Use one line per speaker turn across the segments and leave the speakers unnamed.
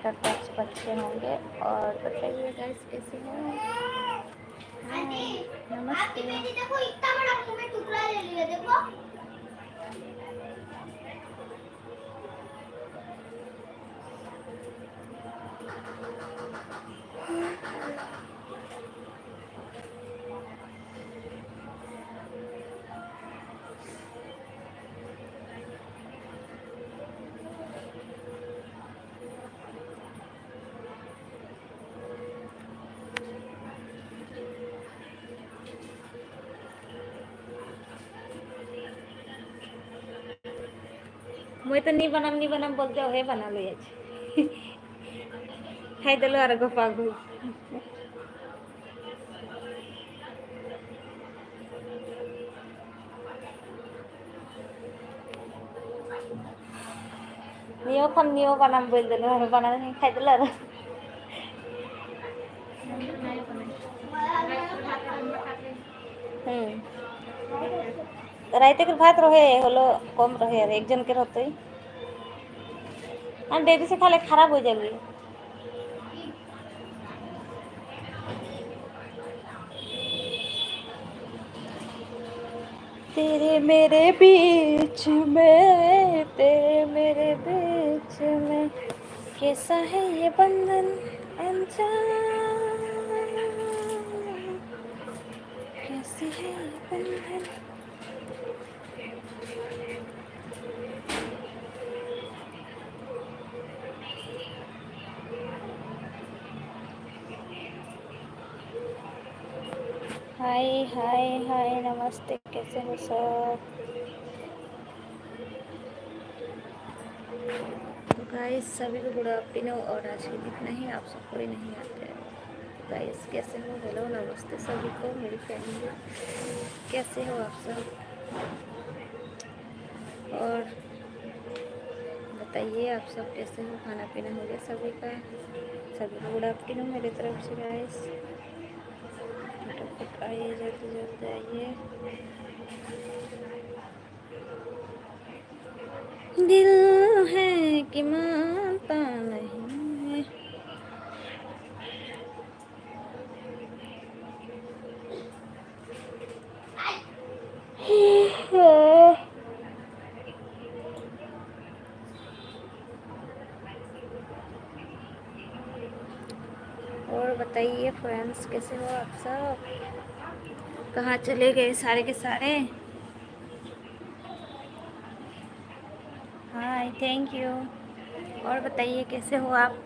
करते हैं आप सब अच्छे होंगे। और बताइए गाइस कैसे हैं? नमस्ते। देखो इतना बड़ा मुंह में टुकड़ा ले लिया देखो। मुझे तो नहीं बनाम बोलते हो, हे बना लो ये खाई दिलो और गोपा गो। नियो खन नियो बनाम बोल दिलो और बना नहीं खाई दिलो और राइते के भात रहे हलो कम रहे यार एक जन के रहते और देरी से खाले खराब हो जाएगी। तेरे मेरे बीच में, तेरे मेरे बीच में कैसा है ये बंधन अनजान, कैसी है ये बंधन। हाय हाय हाय नमस्ते, कैसे हो सब? तो गाइस सभी को गुड आफ्टरनून। और आज के इतना ही, आप सब कोई नहीं आते हैं। तो गाइस कैसे हो? हेलो नमस्ते सभी को, मेरी फैमिली कैसे हो आप सब? और बताइए आप सब कैसे हो? खाना पीना हो गया सभी का? सभी को गुड आफ्टरनून मेरी तरफ से गाइस। फटाफट आइए, जल्दी जल्दी आइए। दिल है कि मानता नहीं है। और बताइए फ्रेंड्स कैसे हो आप सब? कहाँ चले गए सारे के सारे? Hi thank you. और बताइए कैसे हो आप?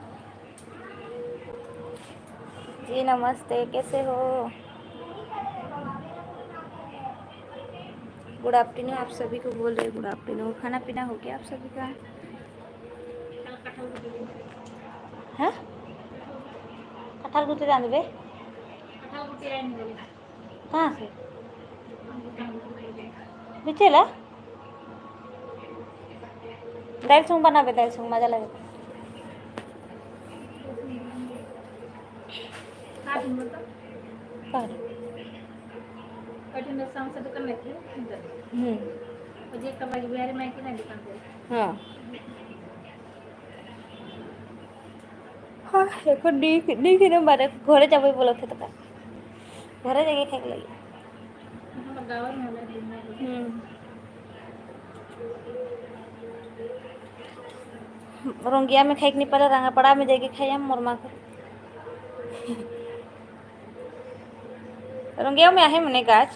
जी नमस्ते, कैसे हो? गुड आफ्टरनून आप सभी को बोल रहे गुड आफ्टरनून। खाना पीना हो गया आप सभी का? हाँ कटहल गुटे जान देवे कहाँ से बिचेला दाल सुंग बनाबे, दाल सुंग मजा लगे। हाँ हाँ এখন নি কিনে মানে ঘরে যাবই বলতে তো ঘরে যাই খাই লাগি। रंगिया में खाई नहीं पाले, रंगापड़ा में जाके खाई मोर माँ को। रंगिया में आहे मने गाछ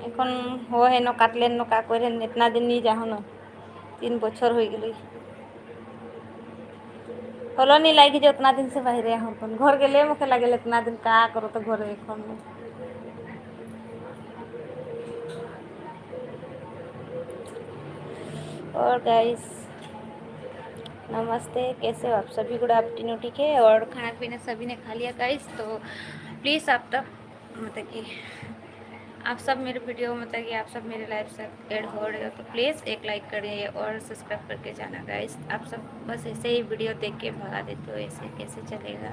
এখন हो है न काटलेन न का करेन इतना दिन नहीं जाहो न 3 बछर हो गई हलो नहीं लागी जो उतना दिन से बाहर हम अपन घर गेले मुखे लगे इतना दिन का करो तो घर এখন और गाइस नमस्ते, कैसे हो आप सभी? Good afternoon. ठीक है, और खाना पीना सभी ने खा लिया गाइस? तो प्लीज़ आप तब मतलब कि आप सब मेरे वीडियो मतलब कि आप सब मेरे लाइफ से ऐड हो रहे हो तो प्लीज़ एक लाइक करिए और सब्सक्राइब करके जाना गाइस। आप सब बस ऐसे ही वीडियो देख के भगा देते हो, ऐसे कैसे चलेगा?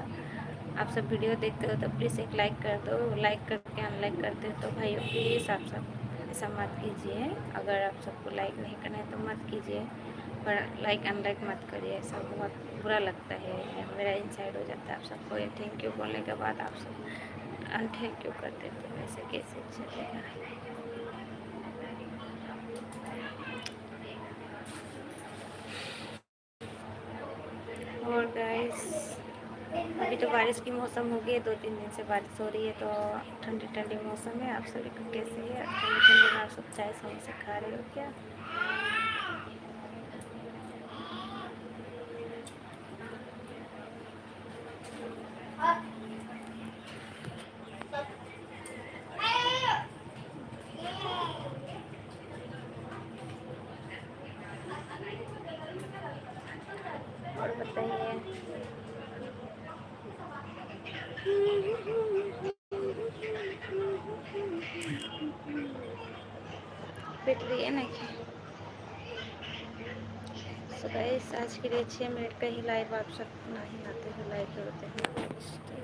आप सब वीडियो देखते हो तो प्लीज़ एक लाइक कर दो। लाइक करके अनलाइक करते हो तो भाई प्लीज़ आप सब ऐसा मत कीजिए। अगर आप सबको लाइक नहीं करना है तो मत कीजिए। पर लाइक अनलाइक मत करिए, ऐसा बहुत बुरा लगता है, मेरा इनसाइड हो जाता है। आप सबको ये थैंक यू बोलने के बाद आप सब अनथैंक यू कर देते हो, ऐसे कैसे चलेगा। और गाइस अभी तो बारिश की मौसम हो गई है, 2-3 दिन से बारिश हो रही है, तो ठंडी ठंडी मौसम है। आप सभी को कैसे है? ठंडी ठंडी में आप सब चाय समोसे खा रहे हो क्या? और बताइए। पिट रही है ना कि सो गाइस आज के लिए 6 मिनट का ही लाइव, आप सब नहीं आते हो लाइव जोड़ते हैं। नमस्ते।